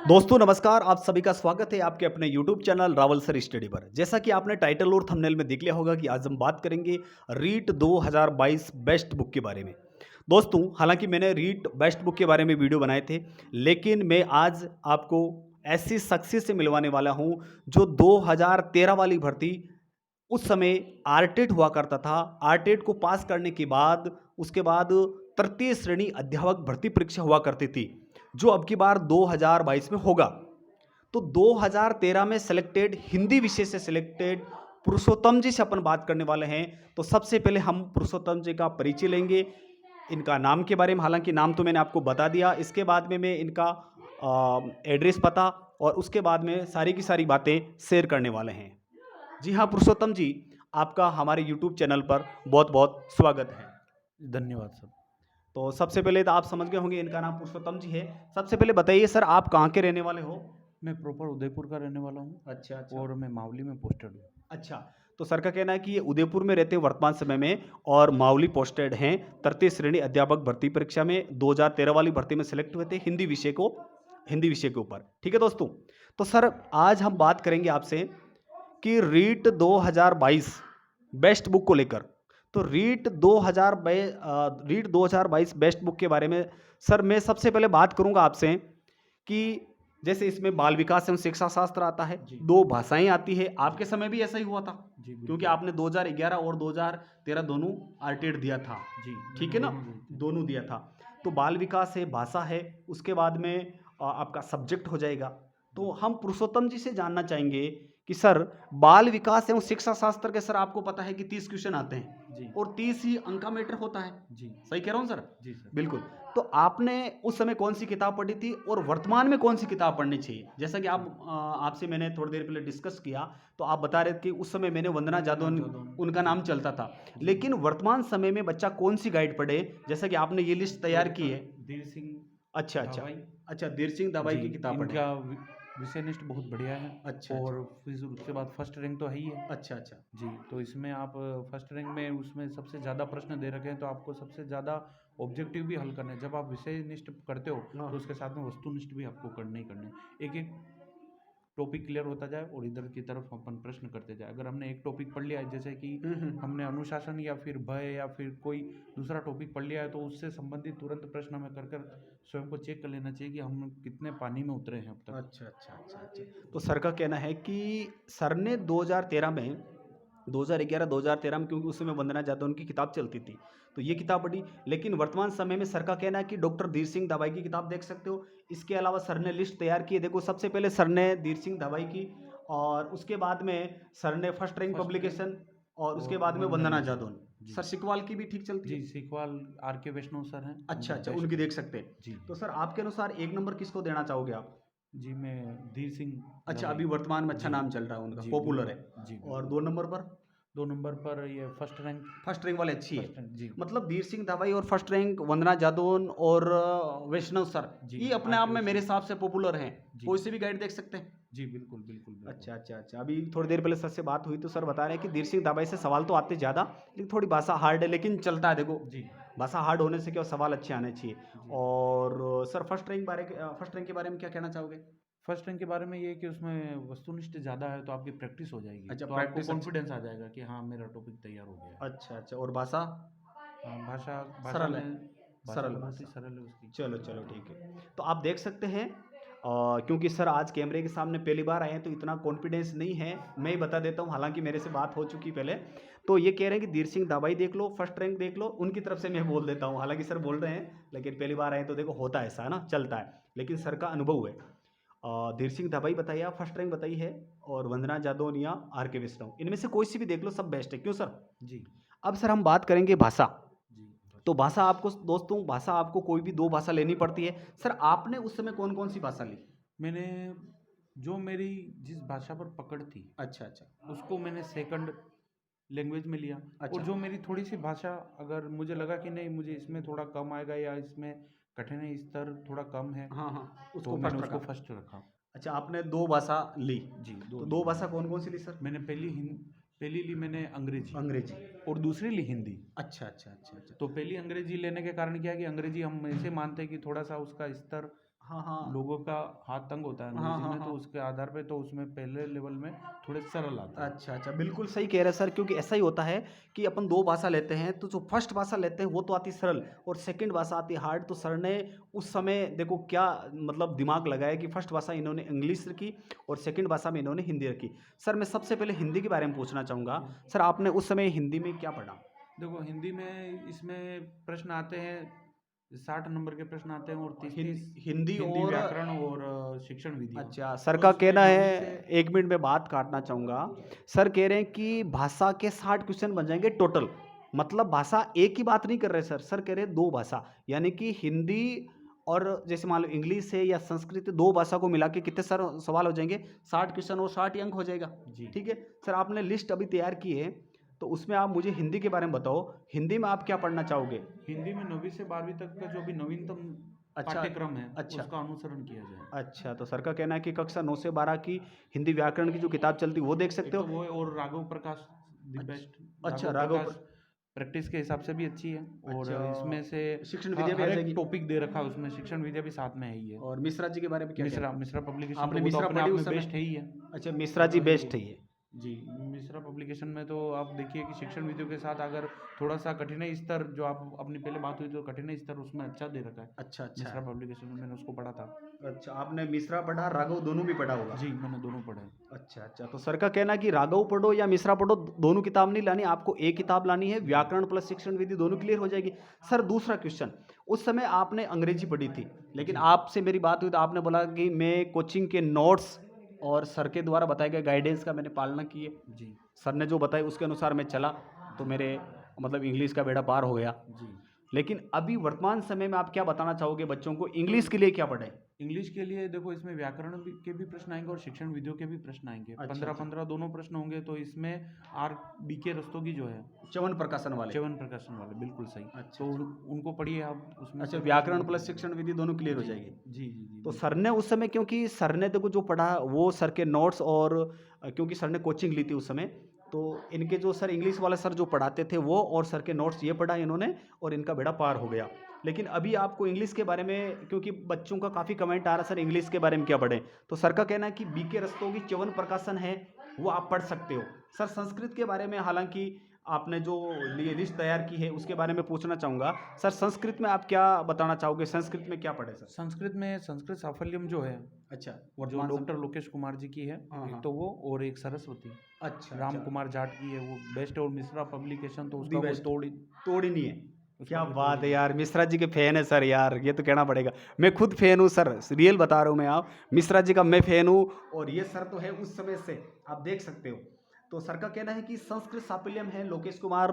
दोस्तों नमस्कार, आप सभी का स्वागत है आपके अपने YouTube channel Rawal sir study पर। जैसा कि आपने टाइटल और थंबनेल में देख लिया होगा कि आज हम बात करेंगे रीट 2022 बेस्ट बुक के बारे में। दोस्तों, हालांकि मैंने रीट बेस्ट बुक के बारे में वीडियो बनाए थे, लेकिन मैं आज आपको ऐसी शख्सियत से मिलवाने वाला हूं जो 2013 वाली भर्ती उस समय आरटेट हुआ करता था। आरटेट को पास करने के बाद उसके बाद तृतीय श्रेणी अध्यापक भर्ती परीक्षा हुआ करती थी, जो अब की बार 2022 में होगा। तो 2013 में सिलेक्टेड हिंदी विषय से सिलेक्टेड पुरुषोत्तम जी से अपन बात करने वाले हैं। तो सबसे पहले हम पुरुषोत्तम जी का परिचय लेंगे, इनका नाम के बारे में। हालांकि नाम तो मैंने आपको बता दिया, इसके बाद में मैं इनका एड्रेस पता और उसके बाद में सारी की सारी बातें शेयर करने वाले हैं। जी हाँ पुरुषोत्तम जी, आपका हमारे यूट्यूब चैनल पर बहुत बहुत स्वागत है। धन्यवाद सर। तो सबसे पहले तो आप समझ गए होंगे इनका नाम पुरुषोत्तम जी है। सबसे पहले बताइए सर, आप कहाँ के रहने वाले हो? मैं प्रॉपर उदयपुर का रहने वाला हूँ अच्छा अच्छा और मैं मावली में पोस्टेड हूँ। अच्छा। तो सर का कहना है कि ये उदयपुर में रहते हैं वर्तमान समय में और मावली पोस्टेड हैं। तृतीय श्रेणी अध्यापक भर्ती परीक्षा में 2013 वाली भर्ती में सिलेक्ट हुए थे हिंदी विषय के ऊपर। ठीक है दोस्तों, तो सर आज हम बात करेंगे आपसे कि रीट 2022 बेस्ट बुक को लेकर। तो रीट 2022 बेस्ट बुक के बारे में सर मैं सबसे पहले बात करूंगा आपसे कि जैसे इसमें बाल विकास एवं शिक्षा शास्त्र आता है, जी। 2 भाषाएं आती है। आपके समय भी ऐसा ही हुआ था, जी क्योंकि बिल्कुल। आपने 2011 और 2013 दोनों आरटेड दिया था। जी ठीक मैंने है ना? दोनों दिए थे। दोनों दिया था। तो बाल विकास है, भाषा है, उसके बाद में आपका सब्जेक्ट हो जाएगा। तो हम पुरुषोत्तम जी से जानना चाहेंगे कि सर बाल विकास एवं शिक्षा शास्त्र के सर आपको पता है कि 30 क्वेश्चन आते हैं जी और 30 ही अंक का मैटर होता है। जी सही कह रहा हूँ सर? जी सर। बिल्कुल। तो आपने उस समय कौन सी किताब पढ़ी थी और वर्तमान में कौन सी किताब पढ़नी चाहिए? जैसा कि आप आपसे मैंने थोड़ी देर पहले डिस्कस किया, तो आप बता रहे थे कि उस समय मैंने वंदना जादौन उनका नाम चलता था। जी। लेकिन वर्तमान समय में बच्चा कौन सी गाइड पढ़े? जैसा कि आपने ये लिस्ट तैयार की है। धीर सिंह अच्छा अच्छा। दावाई। अच्छा, धीर सिंह दवाई जी की किताब पढ़े। इनका विषय निष्ठ बहुत बढ़िया है। अच्छा अच्छा। और फिर उसके बाद फर्स्ट रैंक तो है ही है। अच्छा अच्छा। जी तो इसमें आप फर्स्ट रैंक में उसमें सबसे ज़्यादा प्रश्न दे रखे हैं तो आपको सबसे ज़्यादा ऑब्जेक्टिव भी हल करना है। जब आप विषय निष्ठ करते हो हाँ। तो उसके साथ में वस्तुनिष्ठ भी आपको करने ही करने हैं। एक एक टॉपिक क्लियर होता जाए और इधर की तरफ अपन प्रश्न करते जाए। अगर हमने एक टॉपिक पढ़ लिया है, जैसे कि हमने अनुशासन या फिर भय या फिर कोई दूसरा टॉपिक पढ़ लिया है, तो उससे संबंधित तुरंत प्रश्न हमें कर कर स्वयं को चेक कर लेना चाहिए कि हम कितने पानी में उतरे हैं अब तक। अच्छा अच्छा अच्छा अच्छा। तो सर का कहना है कि सर ने 2013 में 2011-2013 में, क्योंकि उस समय वंदना जादौन की किताब चलती थी, तो ये किताब पढ़ी। लेकिन वर्तमान समय में सर का कहना है कि डॉक्टर धीर सिंह दवाई की किताब देख सकते हो। इसके अलावा सर ने लिस्ट तैयार की है। देखो, सबसे पहले सर ने धीर सिंह दवाई की और उसके बाद में सर ने first rank first rank publication और उसके और बाद में वंदना वंदना जादौन। जी सर सिकवाल की भी ठीक चलती जी है। सीखवाल आर के वैष्णव सर हैं, अच्छा वो अच्छा, बेस्ट उनकी है। देख सकते हैं। जी तो सर आपके अनुसार एक नंबर किसको देना चाहोगे आप? जी मैं धीर सिंह अच्छा, दवाई। अभी वर्तमान में अच्छा जी नाम चल रहा है उनका, जी पॉपुलर है। बिल्कुल जी और बिल्कुल। 2 नंबर पर? 2 नंबर पर ये फर्स्ट रैंक। फर्स्ट रैंक वाले अच्छी है। फर्स्ट रैंक जी मतलब धीर सिंह दवाई और फर्स्ट रैंक वंदना जादौन और वैष्णव सर, जी ये अपने आर आप के में मेरे वैष्णव हिसाब से पॉपुलर हैं। जी कोई से भी गाइड देख सकते हैं। जी बिल्कुल बिल्कुल बिल्कुल। अच्छा अच्छा अच्छा। अभी थोड़ी देर पहले सर से बात हुई तो सर बता रहे हैं कि धीर सिंह दवाई से सवाल तो आते ज़्यादा, लेकिन थोड़ी भाषा हार्ड है, लेकिन चलता है। देखो, जी भाषा हार्ड होने से क्या, सवाल अच्छे आने चाहिए। जी और सर फर्स्ट रैंक के बारे में क्या कहना चाहोगे? फर्स्ट रैंक के बारे में ये है कि उसमें वस्तुनिष्ठ ज़्यादा है तो आपकी प्रैक्टिस हो जाएगी, अच्छा, तो आपको प्रैक्टिस अच्छी। कॉन्फिडेंस आ जाएगा कि हाँ मेरा टॉपिक तैयार हो गया है। अच्छा अच्छा। और भाषा? भाषा भाषा सरल है। में भाषा सरल तो बहुत ही भाषा। सरल है उसकी। चलो चलो ठीक है। तो आप देख सकते हैं, क्योंकि सर आज कैमरे के सामने पहली बार आए हैं तो इतना कॉन्फिडेंस नहीं है। मैं ही बता देता हूँ, हालांकि मेरे से बात हो चुकी पहले। तो ये कह रहे हैं कि धीर सिंह दवाई देख लो, फर्स्ट रैंक देख लो। उनकी तरफ से मैं बोल देता हूँ, हालांकि सर बोल रहे हैं, लेकिन पहली बार आए तो देखो होता है ऐसा, है ना, चलता है। लेकिन सर का अनुभव है। धीर सिंह दवाई बताइए, आप फर्स्ट रैंक बताई है, और वंदना जादौन या आर के वैष्णव, इनमें से कोई सी भी देख लो, सब बेस्ट है। क्यों सर? जी अब सर हम बात करेंगे भाषा। जी तो भाषा आपको, दोस्तों, भाषा आपको कोई भी 2 भाषा लेनी पड़ती है। सर आपने उस समय कौन-कौन सी भाषा ली? मैंने जो मेरी जिस भाषा पर पकड़ थी अच्छा, अच्छा। उसको मैंने सेकंड लैंग्वेज में लिया। और अच्छा। जो मेरी थोड़ी सी भाषा अगर मुझे लगा कि नहीं मुझे इसमें थोड़ा कम आएगा या इसमें कठिनाई स्तर थोड़ा कम है, हाँ, हाँ, तो उसको मैंने फर्स्ट रखा। उसको फर्स्ट रखा। अच्छा, आपने 2 भाषा ली। जी दो तो ली 2 मैंने। भाषा कौन-कौन सी ली सर? मैंने पहली ली मैंने अंग्रेजी अंग्रेजी। और दूसरी ली हिंदी। अच्छा, अच्छा, अच्छा, अच्छा। तो पहली अंग्रेजी लेने के कारण क्या है कि अंग्रेजी हम ऐसे मानते हैं कि थोड़ा सा उसका स्तर हाँ हाँ लोगों का हाथ तंग होता है हाँ अंग्रेजी हाँ में, तो हाँ। उसके आधार पे तो उसमें पहले लेवल में थोड़े सरल आते हैं। अच्छा, अच्छा, बिल्कुल सही कह रहे हैं सर, क्योंकि ऐसा ही होता है कि अपन 2 भाषा लेते हैं, तो जो फर्स्ट भाषा लेते हैं वो तो आती सरल और सेकंड भाषा आती हार्ड। तो सर ने उस समय देखो क्या मतलब दिमाग लगाया कि फर्स्ट भाषा इन्होंने इंग्लिश रखी और सेकंड भाषा में इन्होंने हिंदी रखी। सर मैं सबसे पहले हिंदी के बारे में पूछना चाहूँगा, जी। सर आपने उस समय हिंदी में क्या पढ़ा? देखो हिंदी में इसमें प्रश्न आते हैं, 60 नंबर के प्रश्न आते हैं और 30-30 हिंदी हिंदी और व्याकरण और शिक्षण विधियाँ। अच्छा, सर और का उसमें कहना नवीं है, से 1 मिनट में बात काटना चाहूँगा। सर कह रहे हैं कि भाषा के 60 क्वेश्चन बन जाएँगे टोटल। मतलब भाषा एक ही बात नहीं कर रहे सर, सर कह रहे हैं 2 भाषा, यानी कि हिंदी और जैसे मान लो इंग्लिश है या संस्कृत, 2 भाषा को मिला के कितने सर सवाल हो जाएँगे? 60 क्वेश्चन और 60 ही अंक हो जाएगा। जी। ठीक है? सर आपने लिस्ट अभी तैयार की है, तो उसमें आप मुझे हिंदी के बारे में बताओ। हिंदी में आप क्या पढ़ना चाहोगे? हिंदी में 9वीं से 12वीं तक का जो भी नवीनतम अच्छा, पाठ्यक्रम है, अच्छा। उसका अनुसरण किया जाए। अच्छा, तो सर का कहना है कि कक्षा 9 से 12 की हिंदी व्याकरण की जो किताब चलती है वो देख सकते एक तो हो? वो है और राघव प्रकाश द अच्छ बेस्ट। अच्छा, राघव राघव प्रकाश प्रैक्टिस के हिसाब से भी अच्छी है और अच्छा, इसमें से शिक्षण विद्या भी आ हर एक जाएगी। टॉपिक दे रखा है उसमें, शिक्षण विद्या भी साथ में है ही है। और मिश्रा जी के बारे में क्या मिश्रा कहना है? मिश्रा पब्लिकेशन तो आपने वो तो मिश्रा अपने पढ़ी आप उस में समय? बेस्ट है ही है। अच्छा, वो मिश्रा तो जी है ही बेस्ट है। है ये। जी, मिश्रा पब्लिकेशन में तो आप देखिए कि शिक्षण विधियों के साथ अगर थोड़ा-सा कठिनाई स्तर, जो आप अपनी पहले बात हुई तो कठिनाई स्तर उसमें अच्छा दे रखा है। अच्छा, अच्छा। मिश्रा पब्लिकेशन में मैंने उसको पढ़ा था। अच्छा, आपने मिश्रा पढ़ा, राघव दोनों भी पढ़ा होगा? जी, मैंने दोनों पढ़े हैं। अच्छा, अच्छा। तो सर का कहना है कि राघव पढ़ो या मिश्रा पढ़ो, दोनों किताब नहीं लानी, आपको एक किताब लानी है, जी। व्याकरण प्लस शिक्षण विधि दोनों क्लियर हो जाएगी। सर दूसरा क्वेश्चन, उस समय आपने अंग्रेजी पढ़ी थी, लेकिन जी। आपसे मेरी बात हुई तो आपने बोला कि मैं कोचिंग के नोट्स और सर के द्वारा बताए गए गाइडेंस का मैंने पालना की है। जी। सर ने जो बताया उसके अनुसार मैं चला, तो मेरे मतलब इंग्लिश का बेड़ा पार हो गया। जी। लेकिन अभी वर्तमान समय में आप क्या बताना चाहोगे बच्चों को, इंग्लिश के लिए क्या पढ़ें? इंग्लिश के लिए देखो इसमें व्याकरण के भी प्रश्न आएँगे और शिक्षण विधियों के भी प्रश्न आएँगे। अच्छा, अच्छा। 15-15 दोनों प्रश्न होंगे, तो इसमें आर बीके रस्तोगी जो है, च्यवन प्रकाशन वाले। च्यवन प्रकाशन वाले, बिल्कुल सही। अच्छा, तो अच्छा। उनको पढ़िए आप, उसमें अच्छा, से प्रश्न व्याकरण प्लस निकलेंगे। शिक्षण विधि दोनों क्लियर हो जी। जाएगी। जी, जी, जी, तो सर बिल्कुल। ने उस समय, क्योंकि सर ने देखो जो पढ़ा वो सर के नोट्स और क्योंकि सर ने कोचिंग ली थी उस समय, तो इनके जो सर इंग्लिश वाले सर जो पढ़ाते थे वो और सर के नोट्स ये पढ़ा इन्होंने और इनका बेड़ा पार हो गया। लेकिन अभी आपको इंग्लिश के बारे में, क्योंकि बच्चों का काफ़ी कमेंट आ रहा है सर इंग्लिश के बारे में क्या पढ़ें, तो सर का कहना है कि बीके रस्तोगी च्यवन प्रकाशन है वो आप पढ़ सकते हो। सर संस्कृत के बारे में हालांकि आपने जो लिए लिस्ट तैयार की है उसके बारे में पूछना चाहूँगा। सर संस्कृत में आप क्या बताना चाहोगे, संस्कृत में क्या पढ़े सर? संस्कृत में संस्कृत साफल्यम जो है, अच्छा, जो वर्तमान डॉक्टर लोकेश कुमार जी की है, हाँ, एक हाँ। तो वो और एक सरस्वती, अच्छा, राम अच्छा। कुमार जाट की है, वो बेस्ट है। और मिश्रा पब्लिकेशन तो दी उसका कोई बेस्ट, तोड़ ही, तोड़ ही नहीं है। उसका क्या कोई तोड़ बात ही है नहीं है। यार, मिश्रा जी के फैन है सर यार, ये तो कहना पड़ेगा। मैं खुद फैन हूँ सर, रियल बता रहा हूँ मैं, आप मिश्रा जी का मैं फैन हूँ और ये सर तो है उस समय से, आप देख सकते हो। तो सर का कहना है कि संस्कृत साफल्यम है लोकेश कुमार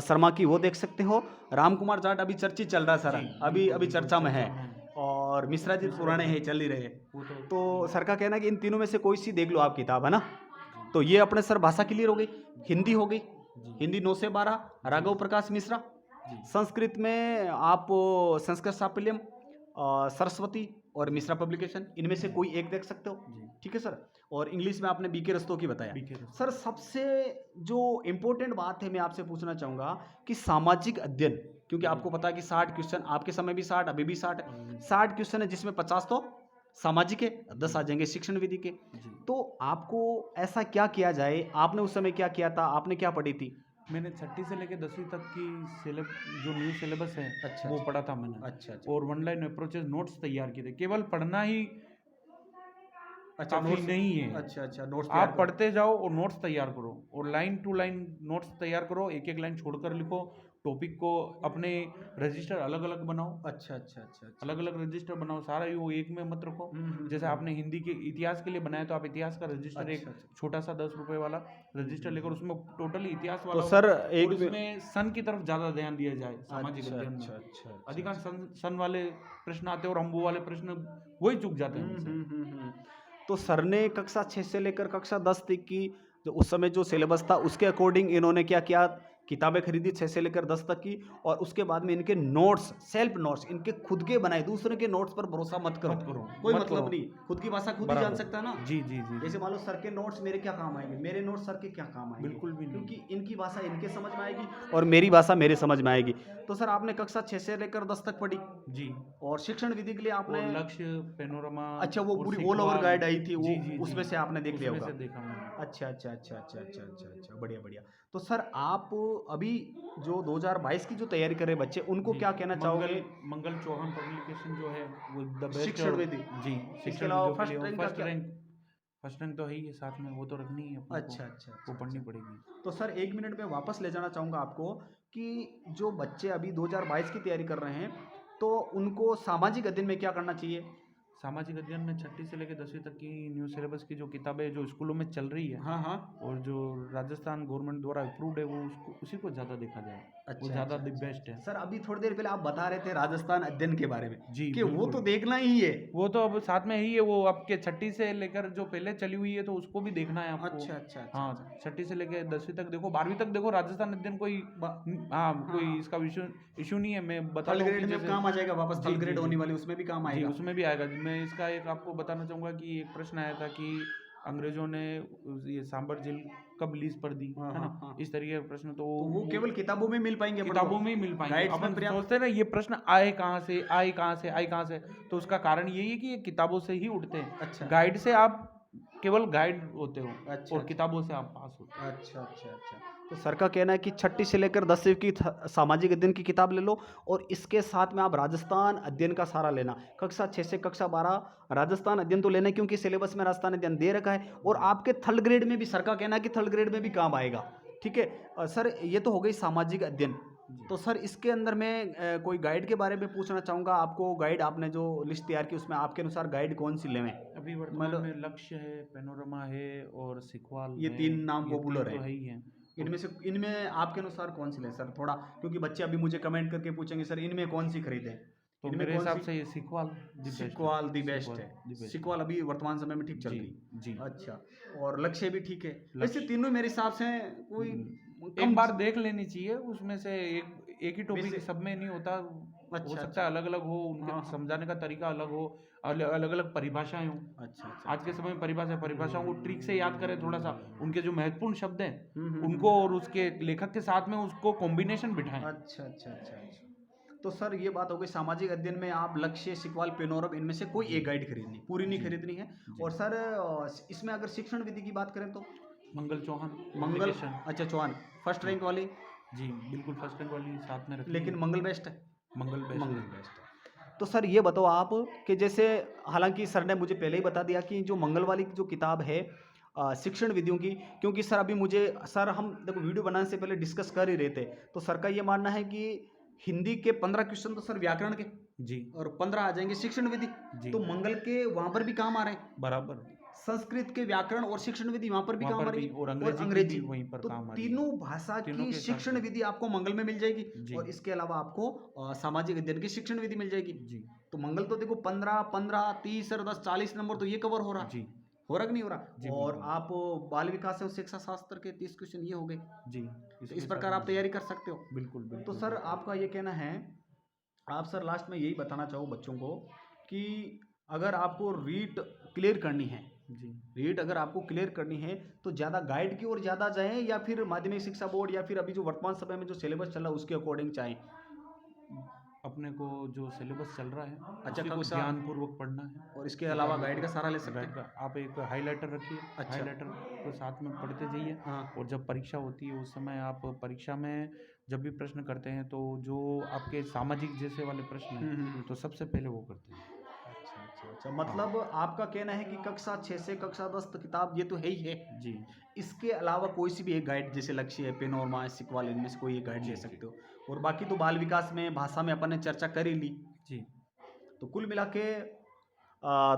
शर्मा की, वो देख सकते हो। राम कुमार जाट अभी चर्चित चल रहा है सर, जी, अभी बिल्कुल, अभी बिल्कुल चर्चा में है। चर्चा में है। और मिश्रा जी तो मिश्रा पुराने जी, हैं, चल ही रहे हैं। वो तो तो सर का कहना है कि इन तीनों में से कोई सी देख लो आप किताब, है ना? जी, तो ये अपने सर भाषा क्लियर हो गई, हिंदी हो गई, जी, हिंदी 9 से 12 जी, राघव प्रकाश मिश्रा। जी, संस्कृत में आप संस्कृत साफल्यम, सरस्वती और जी, मिश्रा पब्लिकेशन, इनमें से जी, कोई एक देख सकते हो। जी, ठीक है सर। और इंग्लिश में आपने बीके रस्तों की बताया। बीके रस्तोगी। सर सबसे जो इम्पोर्टेंट बात है मैं आपसे पूछना चाहूँगा कि सामाजिक अध्ययन, क्योंकि जी, आपको पता है कि 60 क्वेश्चन, आपके समय भी 60, अभी भी 60 अभी है। भी 60 क्वेश्चन है जिसमें 50 तो सामाजिक है, 10 जी, आ जाएंगे शिक्षण विधि के। जी। तो आपको ऐसा क्या किया जाए, आपने उस समय क्या किया था, आपने क्या पढ़ी थी? मैंने छठी से लेकर 10वीं तक की सिलेब जो न्यू सिलेबस है, अच्छा, वो अच्छा। पढ़ा था मैंने। अच्छा, अच्छा। और वन लाइन अप्रोचेस नोट्स तैयार किए थे। केवल पढ़ना ही अच्छा काफ़ी नोट्स, नहीं है। अच्छा, अच्छा नोट्स तैयार आप करो। पढ़ते जाओ और नोट्स तैयार करो, और लाइन टू लाइन नोट्स तैयार करो, एक-एक लाइन छोड़कर लिखो। टॉपिक को अपने रजिस्टर अलग-अलग बनाओ, अच्छा, अच्छा, अच्छा, अच्छा। अलग-अलग रजिस्टर बनाओ, सारा ही वो एक में मत रखो। जैसे आपने हिंदी के इतिहास के लिए बनाया, तो आप इतिहास का रजिस्टर एक अच्छा, अच्छा। छोटा-सा 10 रुपए वाला रजिस्टर लेकर उसमें टोटली इतिहास तो वाला हो, सर और एक इसमें सन की तरफ ज़्यादा ध्यान दिया जाए सामाजिक अच्छा, अध्ययन अच्छा, में। अच्छा, अच्छा, अधिकांश अच्छा। सन वाले प्रश्न आते हैं और हम वो वाले प्रश्न वही चूक जाते हैं हमसे। तो सर ने कक्षा 6 से लेकर कक्षा 10 तक की जो उस समय जो सिलेबस था उसके अकॉर्डिंग इन्होंने क्या किया किताबें खरीदी 6 से लेकर 10 तक की, और उसके बाद में इनके नोट्स, सेल्फ नोट्स इनके खुद के बनाए, दूसरे के नोट्स पर भरोसा मत करो। मत करो, कोई मत मतलब करो। नहीं, खुद की भाषा खुद ही जान बराबर। सकता है ना। जी, जी, जी, जैसे जी। मान लो सर के नोट्स मेरे क्या काम आएंगे, मेरे नोट्स सर के क्या काम आएंगे, बिल्कुल भी नहीं। क्योंकि इनकी भाषा इनके समझ में आएगी और मेरी भाषा मेरे समझ में आएगी। तो सर आपने कक्षा 6 से लेकर 10 तक पढ़ी, जी। और शिक्षण विधि के लिए आपने, और लक्ष्य, पैनोरामा अच्छा वो और पूरी ऑल ओवर सिकवाल। गाइड आई थी, वो जी, जी, उसमें जी। से आपने देख लिया उसमें होगा। से देखा मैंने। अच्छा अच्छा अच्छा अच्छा अच्छा अच्छा अच्छा, बढ़िया बढ़िया। तो सर आप अभी जो 2022 की जो तैयारी कर रहे बच्चे, उनको जी, क्या कहना चाहोगे? मंगल चौहान पब्लिकेशन जो है वो द बेस्ट है। शिक्षण और विधि, जी, इसके शिक्षण अलावा विधियों के लिए। फर्स्ट और रैंक का क्या? फर्स्ट रैंक तो है ही है साथ में, वो तो रखनी ही है अपने को। अच्छा अच्छा अच्छा वो पढ़नी अच्छा। पड़ेगी। तो सर 1 मिनट में वापस ले जाना चाहूँगा आपको कि जो बच्चे अभी 2022 की तैयारी कर रहे हैं, तो उनको सामाजिक अध्ययन में क्या करना चाहिए? सामाजिक अध्ययन में 6ठी से लेकर 10वीं तक की न्यू सिलेबस की जो किताबें जो स्कूलों में चल रही है, हाँ हाँ। और जो राजस्थान गवर्नमेंट द्वारा अप्रूव्ड है, वो उसी को ज़्यादा देखा जाए। वो अच्छा ज़्यादा अच्छा द अच्छा। बेस्ट है। सर अभी थोड़ी देर पहले आप बता रहे थे राजस्थान अध्ययन के बारे में, जी, कि वो बिल्कुल। तो देखना ही है। वो तो अब साथ में ही है, वो आपके 6ठी से लेकर जो पहले चली हुई है तो उसको भी देखना है आपको। अच्छा अच्छा अच्छा हाँ, अच्छा। 6ठी से लेकर 10वीं तक देखो, 12वीं तक देखो, राजस्थान अध्ययन कोई हाँ, कोई हाँ, इसका इशू नहीं है। मैं थर्ड बताता हूँ कि ग्रेड में जैसे काम आ जाएगा, वापस जी, थर्ड जी, ग्रेड जी। होने वाली उसमें भी काम जी, आएगा। उसमें भी आएगा। मैं इसका एक आपको बताना चाहूँगा कि एक प्रश्न आया था कि अंग्रेजों ने ये सांबर झील कब लीज पर दी, हाँ है हाँ ना? हाँ। इस तरीके का प्रश्न तो तो वो केवल किताबों में मिल पाएंगे अपन को, किताबों में ही मिल पाएंगे। गाइड्स में अपन पर्याप्त। सोचते हैं ना ये प्रश्न आए कहाँ से, आए कहाँ से, आए कहाँ से, तो उसका कारण यही है कि ये किताबों से ही उठते हैं। अच्छा गाइड से आप केवल गाइड होते हो, अच्छा और अच्छा किताबों से आप पास होते हो। अच्छा अच्छा अच्छा। तो सर का कहना है कि 6ठी से लेकर 10वीं की सामाजिक अध्ययन की किताब ले लो, और इसके साथ में आप राजस्थान अध्ययन का सहारा लेना। कक्षा 6 से कक्षा 12 राजस्थान अध्ययन तो लेना है, क्योंकि सिलेबस में राजस्थान अध्ययन दे रखा है, और आपके थर्ड ग्रेड में भी सर का कहना है कि थर्ड ग्रेड में भी काम आएगा। ठीक है। सर ये तो हो गई सामाजिक अध्ययन। जी। तो सर इसके अंदर मैं कोई गाइड के बारे में पूछना चाहूँगा आपको। गाइड आपने जो लिस्ट तैयार की, उसमें आपके अनुसार गाइड कौन सी लेवें? अभी वर्तमान मतलब में लक्ष्य है, पैनोरमा है और सिकवाल ये है। 3 नाम ये पॉपुलर 3 तो हैं। है ही हैं। इनमें आपके अनुसार कौन सी लें सर? थोड़ा, क्योंकि बच्चे अभी मुझे कमेंट करके पूछेंगे सर इनमें कौन सी खरीदें? तो इनमें मेरे कौन हिसाब सी? से ये सिकवाल द बेस्ट है। सिक्वाल दी बेस्ट सिकवाल है। द बेस्ट सिक्वाल है। अभी वर्तमान समय में ठीक चल जी, रही। जी। अच्छा, और लक्ष्य भी ठीक है। वैसे लक्ष्य तीनों मेरे हिसाब से कोई एक कम बार देख लेनी चाहिए। उसमें से एक ही टॉपिक वैसे। सब में नहीं होता। हो अच्छा सकता है अच्छा। अलग अलग हो, उनके हाँ हाँ। समझाने का तरीका अलग हो, अलग अलग परिभाषाएं हो। अच्छा अच्छा आज के अच्छा। समय में परिभाषाओं को ट्रिक से याद करें थोड़ा सा, उनके जो महत्वपूर्ण शब्द हैं हम्म। उनको, और उसके लेखक के साथ में उसको कॉम्बिनेशन बिठाएं। अच्छा अच्छा अच्छा अच्छा। तो सर ये बात हो गई सामाजिक अध्ययन में, आप लक्ष्य, सिक्वाल, पेनोरम इनमें से कोई जी, एक गाइड खरीदनी, पूरी नहीं जी, खरीदनी है। जी। और सर इसमें अगर शिक्षण विधि की बात करें तो मंगल चौहान मंगल, पब्लिकेशन। अच्छा चौहान फर्स्ट जी, रैंक वाली, जी, बिल्कुल फर्स्ट रैंक वाली साथ में रखनी लेकिन है। मंगल बेस्ट है। मंगल बेस्ट मंगल है। बेस्ट है। तो सर ये बताओ आप कि जैसे, हालांकि सर ने मुझे पहले ही बता दिया कि जो मंगल वाली जो किताब है शिक्षण विधियों की, क्योंकि सर अभी मुझे, सर हम देखो वीडियो बनाने से पहले डिस्कस कर ही रहे थे, तो सर का ये मानना है कि हिंदी के 15 क्वेश्चन तो सर व्याकरण के, जी, और 15 आ जाएंगे शिक्षण विधि। जी। तो मंगल के वहां पर भी काम आ रहे हैं, बराबर। संस्कृत के व्याकरण और शिक्षण विधि वहां पर भी वहाँ काम पर आ रही भी, है, और और अंग्रेजी की अंग्रेजी। भी वहीं पर तो काम आ रही है। तीनों भाषा तीनों की के हिसाब शिक्षण से। विधि आपको मंगल में मिल जाएगी, जी, और इसके अलावा आपको सामाजिक अध्ययन की शिक्षण विधि मिल जाएगी। जी, तो मंगल तो देखो 15 15 30 और 10 40 नंबर तो ये कवर हो रहा, जी, हो रहा कि नहीं हो रहा। जी, और बिल्कुल। आप बाल विकास एवं शिक्षा शास्त्र के 30 क्वेश्चन ये हो गए। जी, तो इस इसके प्रकार साथ आप में तैयारी कर सकते हो। बिल्कुल, तो बिल्कुल, सर बिल्कुल। आपका ये कहना है, आप सर लास्ट में यही बताना चाहो बच्चों को कि अगर आपको रीट क्लियर करनी है, जी, रीट अगर आपको क्लियर करनी है, तो ज़्यादा गाइड की ओर ज़्यादा जाएं, या फिर माध्यमिक शिक्षा बोर्ड, या फिर अभी जो वर्तमान समय में जो सिलेबस चल रहा है उसके अकॉर्डिंग चाहें? अपने को जो सिलेबस चल रहा है अच्छा, उसी को कक्षा, ध्यानपूर्वक पढ़ना है। और इसके तो अलावा आगे गाइड का सहारा ले सकते गाइड हैं। का आप एक हाइलाइटर रखिए। अच्छा। हाइलाइटर को साथ में पढ़ते जाइए। हाँ। और जब परीक्षा होती है उस समय आप परीक्षा में जब भी प्रश्न करते हैं तो जो आपके सामाजिक जैसे वाले प्रश्न हैं तो सबसे पहले वो करते हैं। अच्छा अच्छा अच्छा, मतलब आपका कहना है कि कक्षा 6 से कक्षा 10 तक किताब ये तो है ही है, जी, इसके अलावा कोई सी भी एक गाइड, जैसे लक्ष्य है, पेनोरमा, सिक्वाल, इनमें से कोई एक गाइड जी, ले जी, सकते हो। और बाकी तो बाल विकास में, भाषा में अपन ने चर्चा कर ही ली। जी, तो कुल मिला के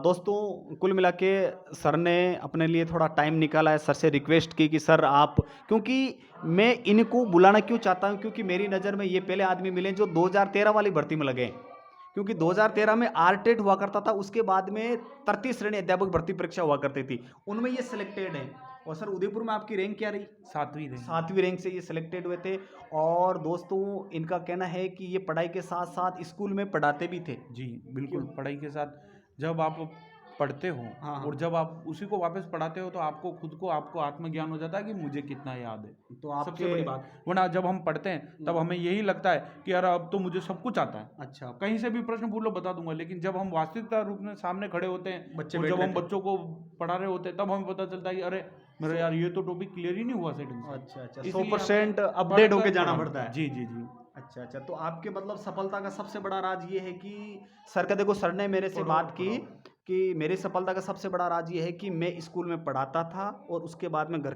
दोस्तों, कुल मिला के सर ने अपने लिए थोड़ा टाइम निकाला है, सर से रिक्वेस्ट की कि सर आप, क्योंकि मैं इनको बुलाना क्यों चाहता हूँ, क्योंकि मेरी नज़र में ये पहले आदमी मिले जो 2013 वाली भर्ती में लगे हैं। क्योंकि 2013 में आरटेट हुआ करता था, उसके बाद में 33 श्रेणी अध्यापक भर्ती परीक्षा हुआ करती थी, उनमें ये सिलेक्टेड है। और सर उदयपुर में आपकी रैंक क्या रही? 7वीं रैंक। 7वीं रैंक से ये सिलेक्टेड हुए थे। और दोस्तों इनका कहना है कि ये पढ़ाई के साथ-साथ स्कूल में पढ़ाते भी थे। जी, बिल्कुल, क्यों? पढ़ाई के साथ जब आप पढ़ते हो हाँ, हाँ। और जब आप उसी को वापस पढ़ाते हो तो आपको खुद को आपको आत्मज्ञान हो जाता है कि मुझे कितना याद है। तो सबसे आपके बड़ी बात, वरना जब हम पढ़ते हैं तब हमें यही लगता है कि यार अब तो मुझे सब कुछ आता है। अच्छा, कहीं से भी प्रश्न पूछ लो बता दूंगा, लेकिन जब हम वास्तविकता रूप में सामने खड़े होते हैं बच्चे और बैठ जब हम रहे थे। बच्चों को पढ़ा रहे होते हैं तब हमें पता चलता है कि अरे मेरा यार ये तो टॉपिक क्लियर ही नहीं हुआ सही ढंग से। अच्छा, अच्छा, इसीलिए 100% हमें अपडेट होके बढ़कर जाना पढ़ना पड़ता है। जी, जी, जी। अच्छा, अच्छा, तो आपके मतलब सफलता का सबसे बड़ा राज ये है कि सर का देखो सर ने मेरे से पढ़ो बात और की पढ़ाओ। कि मेरी सफलता का सबसे बड़ा राज ये है कि मैं स्कूल में पढ़ाता था और उसके बाद में घर